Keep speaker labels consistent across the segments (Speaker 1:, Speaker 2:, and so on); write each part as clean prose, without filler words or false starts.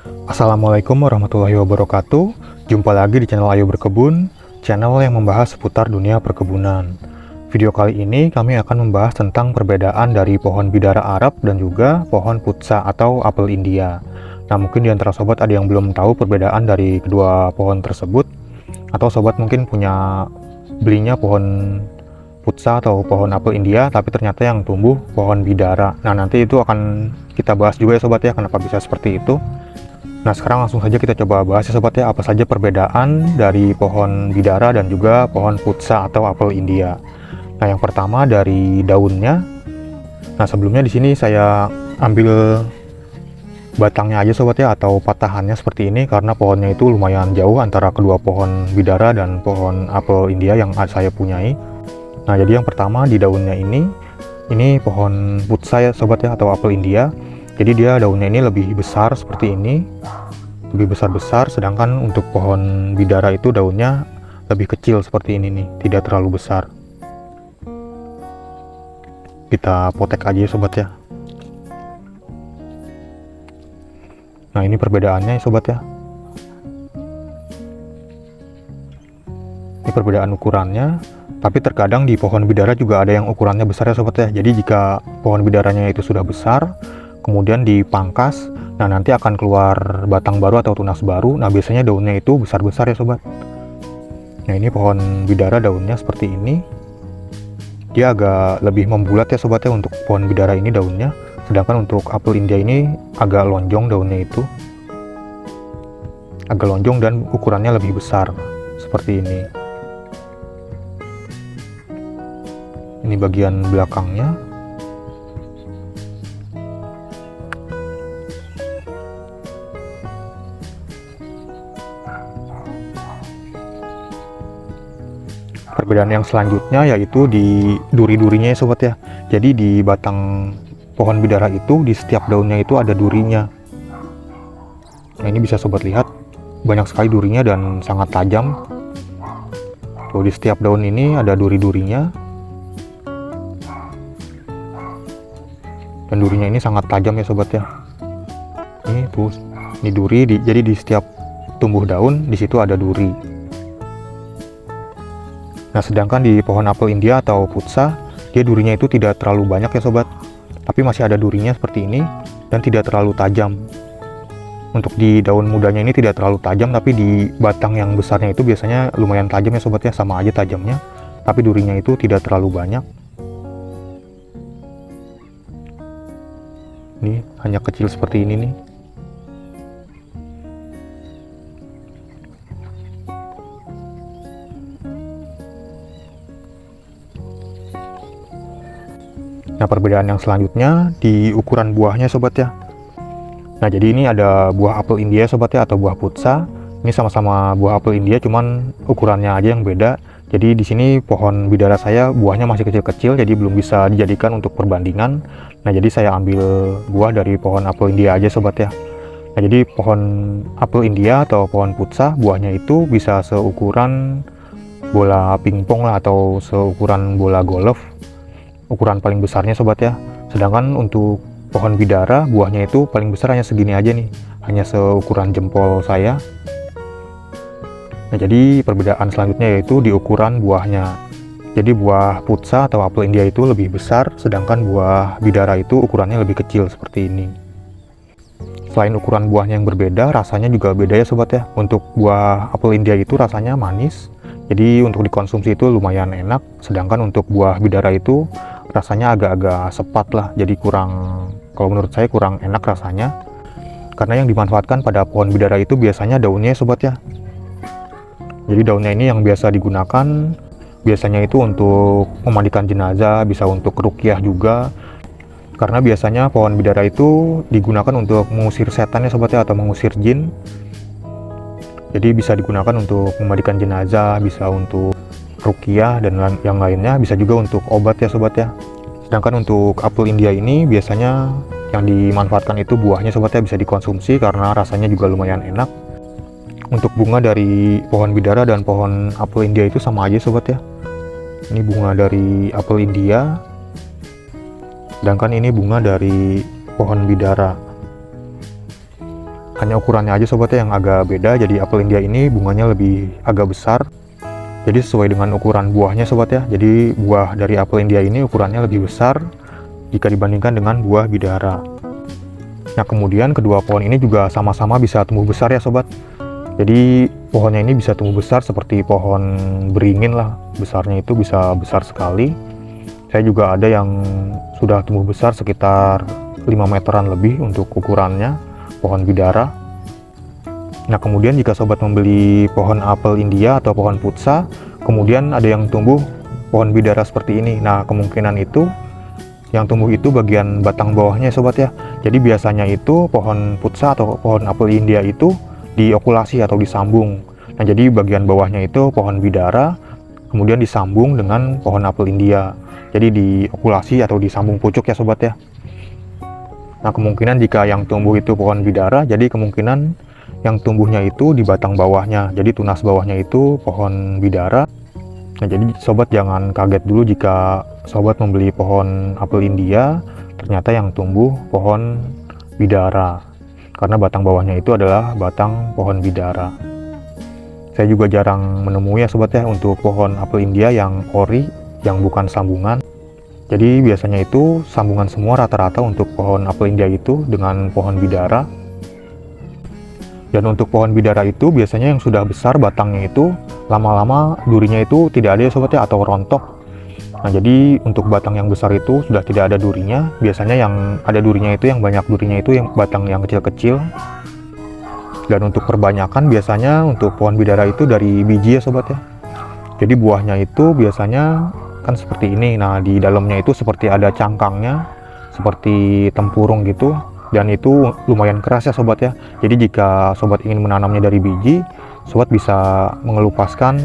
Speaker 1: Assalamualaikum warahmatullahi wabarakatuh. Jumpa lagi di channel Ayo Berkebun, channel yang membahas seputar dunia perkebunan. Video kali ini kami akan membahas tentang perbedaan dari pohon bidara Arab dan juga pohon putsa atau apel India. Nah, mungkin di antara sobat ada yang belum tahu perbedaan dari kedua pohon tersebut, atau sobat mungkin belinya pohon putsa atau pohon apel India, tapi ternyata yang tumbuh pohon bidara. Nah, nanti itu akan kita bahas juga ya sobat ya, kenapa bisa seperti itu. Nah, sekarang langsung saja kita coba bahas ya sobat ya, apa saja perbedaan dari pohon bidara dan juga pohon putsa atau apel India. Nah, yang pertama dari daunnya. Nah, sebelumnya di sini saya ambil batangnya aja sobat ya, atau patahannya seperti ini, karena pohonnya itu lumayan jauh antara kedua pohon bidara dan pohon apel India yang saya punyai. Nah, jadi yang pertama di daunnya ini pohon putsa ya sobat ya, atau apel India. Jadi dia daunnya ini lebih besar seperti ini, lebih besar-besar, sedangkan untuk pohon bidara itu daunnya lebih kecil seperti ini nih, tidak terlalu besar. Kita potek aja ya sobat ya. Nah, ini perbedaannya ya sobat ya. Ini perbedaan ukurannya, tapi terkadang di pohon bidara juga ada yang ukurannya besar ya sobat ya. Jadi jika pohon bidaranya itu sudah besar, kemudian dipangkas, nah nanti akan keluar batang baru atau tunas baru. Nah, biasanya daunnya itu besar-besar ya sobat. Nah, ini pohon bidara daunnya seperti ini. Dia agak lebih membulat ya sobat ya untuk pohon bidara ini daunnya. Sedangkan untuk apel India ini agak lonjong daunnya itu. Agak lonjong dan ukurannya lebih besar seperti ini. Ini bagian belakangnya. Perbedaan yang selanjutnya yaitu di duri-durinya ya sobat ya. Jadi di batang pohon bidara itu di setiap daunnya itu ada durinya. Nah, ini bisa sobat lihat, banyak sekali durinya dan sangat tajam. Tuh, di setiap daun ini ada duri-durinya. Dan durinya ini sangat tajam ya sobat ya. Ini tuh, ini duri, jadi di setiap tumbuh daun di situ ada duri. Nah, sedangkan di pohon apel India atau putsa, dia durinya itu tidak terlalu banyak ya sobat, tapi masih ada durinya seperti ini dan tidak terlalu tajam. Untuk di daun mudanya ini tidak terlalu tajam, tapi di batang yang besarnya itu biasanya lumayan tajam ya sobat ya, sama aja tajamnya, tapi durinya itu tidak terlalu banyak. Ini hanya kecil seperti ini nih. Nah, perbedaan yang selanjutnya di ukuran buahnya sobat ya. Nah, jadi ini ada buah apel India sobat ya, atau buah putsa. Ini sama-sama buah apel India, cuman ukurannya aja yang beda. Jadi di sini pohon bidara saya buahnya masih kecil-kecil, jadi belum bisa dijadikan untuk perbandingan. Nah, jadi saya ambil buah dari pohon apel India aja sobat ya. Nah, jadi pohon apel India atau pohon putsa buahnya itu bisa seukuran bola pingpong lah, atau seukuran bola golf. Ukuran paling besarnya sobat ya. Sedangkan untuk pohon bidara buahnya itu paling besar hanya segini aja nih, hanya seukuran jempol saya. Nah, jadi perbedaan selanjutnya yaitu di ukuran buahnya. Jadi buah putsa atau apel India itu lebih besar, sedangkan buah bidara itu ukurannya lebih kecil seperti ini. Selain ukuran buahnya yang berbeda, rasanya juga beda ya sobat ya. Untuk buah apel India itu rasanya manis, jadi untuk dikonsumsi itu lumayan enak. Sedangkan untuk buah bidara itu rasanya agak-agak sepat lah, jadi kalau menurut saya kurang enak rasanya. Karena yang dimanfaatkan pada pohon bidara itu biasanya daunnya sobat ya. Jadi daunnya ini yang biasa digunakan, biasanya itu untuk memandikan jenazah, bisa untuk ruqyah juga. Karena biasanya pohon bidara itu digunakan untuk mengusir setan ya sobat ya, atau mengusir jin. Jadi bisa digunakan untuk memandikan jenazah, bisa untuk ruqyah dan yang lainnya, bisa juga untuk obat ya sobat ya. Sedangkan untuk apel India ini biasanya yang dimanfaatkan itu buahnya sobat ya, bisa dikonsumsi karena rasanya juga lumayan enak. Untuk bunga dari pohon bidara dan pohon apel India itu sama aja sobat ya. Ini bunga dari apel India, sedangkan ini bunga dari pohon bidara. Hanya ukurannya aja sobat ya yang agak beda. Jadi apel India ini bunganya lebih agak besar. Jadi sesuai dengan ukuran buahnya sobat ya. Jadi buah dari apel India ini ukurannya lebih besar jika dibandingkan dengan buah bidara. Nah kemudian kedua pohon ini juga sama-sama bisa tumbuh besar ya sobat. Jadi pohonnya ini bisa tumbuh besar seperti pohon beringin lah. Besarnya itu bisa besar sekali. Saya juga ada yang sudah tumbuh besar sekitar 5 meteran lebih untuk ukurannya, pohon bidara. Nah kemudian jika sobat membeli pohon apel India atau pohon putsa, kemudian ada yang tumbuh pohon bidara seperti ini. Nah kemungkinan itu yang tumbuh itu bagian batang bawahnya sobat ya. Jadi biasanya itu pohon putsa atau pohon apel India itu diokulasi atau disambung. Nah jadi bagian bawahnya itu pohon bidara, kemudian disambung dengan pohon apel India. Jadi diokulasi atau disambung pucuk ya sobat ya. Nah kemungkinan jika yang tumbuh itu pohon bidara, jadi kemungkinan yang tumbuhnya itu di batang bawahnya. Jadi tunas bawahnya itu pohon bidara. Nah jadi sobat jangan kaget dulu jika sobat membeli pohon apel India, ternyata yang tumbuh pohon bidara. Karena batang bawahnya itu adalah batang pohon bidara. Saya juga jarang menemui ya sobat ya untuk pohon apel India yang ori, yang bukan sambungan. Jadi biasanya itu sambungan semua rata-rata untuk pohon apel India itu dengan pohon bidara. Dan untuk pohon bidara itu biasanya yang sudah besar batangnya itu lama-lama durinya itu tidak ada ya sobat ya, atau rontok. Nah jadi untuk batang yang besar itu sudah tidak ada durinya. Biasanya yang ada durinya itu, yang banyak durinya itu yang batang yang kecil-kecil. Dan untuk perbanyakan biasanya untuk pohon bidara itu dari biji ya sobat ya. Jadi buahnya itu biasanya kan seperti ini. Nah di dalamnya itu seperti ada cangkangnya, seperti tempurung gitu, dan itu lumayan keras ya sobat ya. Jadi jika sobat ingin menanamnya dari biji, sobat bisa mengelupaskan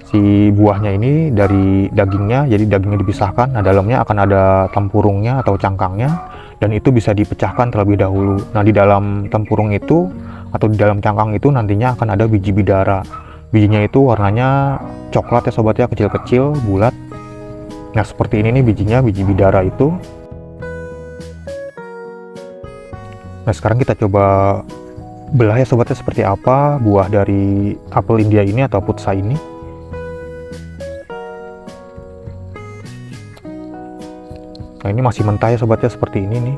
Speaker 1: si buahnya ini dari dagingnya. Jadi dagingnya dipisahkan, nah dalamnya akan ada tempurungnya atau cangkangnya, dan itu bisa dipecahkan terlebih dahulu. Nah di dalam tempurung itu atau di dalam cangkang itu nantinya akan ada biji bidara. Bijinya itu warnanya coklat ya sobat ya, kecil-kecil, bulat. Nah seperti ini nih bijinya, biji bidara itu. Nah sekarang kita coba belah ya sobatnya seperti apa buah dari apel India ini atau putsa ini. Nah ini masih mentah ya sobatnya seperti ini nih.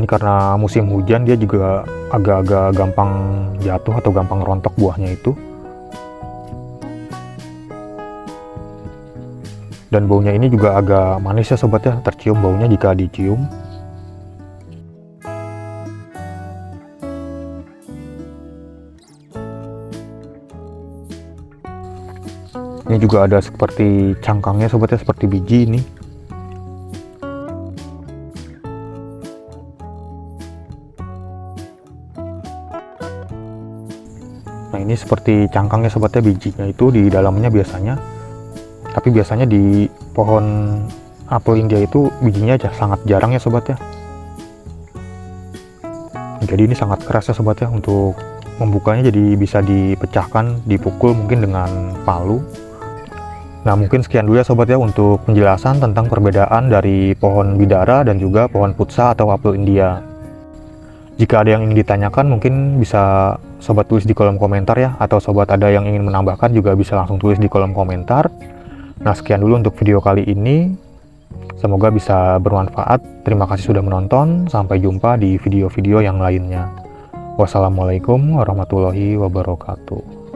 Speaker 1: Ini karena musim hujan dia juga agak-agak gampang jatuh atau gampang rontok buahnya itu. Dan baunya ini juga agak manis ya sobat ya, tercium baunya jika dicium. Ini juga ada seperti cangkangnya sobat ya, seperti biji ini. Nah ini seperti cangkangnya sobat ya, bijinya itu di dalamnya biasanya. Tapi biasanya di pohon apel India itu bijinya sangat jarang ya sobat ya. Jadi ini sangat keras ya sobat ya, untuk membukanya jadi bisa dipecahkan, dipukul mungkin dengan palu. Nah mungkin sekian dulu ya sobat ya untuk penjelasan tentang perbedaan dari pohon bidara dan juga pohon putsa atau apel India. Jika ada yang ingin ditanyakan mungkin bisa sobat tulis di kolom komentar ya, atau sobat ada yang ingin menambahkan juga bisa langsung tulis di kolom komentar. Nah sekian dulu untuk video kali ini, semoga bisa bermanfaat. Terima kasih sudah menonton, sampai jumpa di video-video yang lainnya. Wassalamualaikum warahmatullahi wabarakatuh.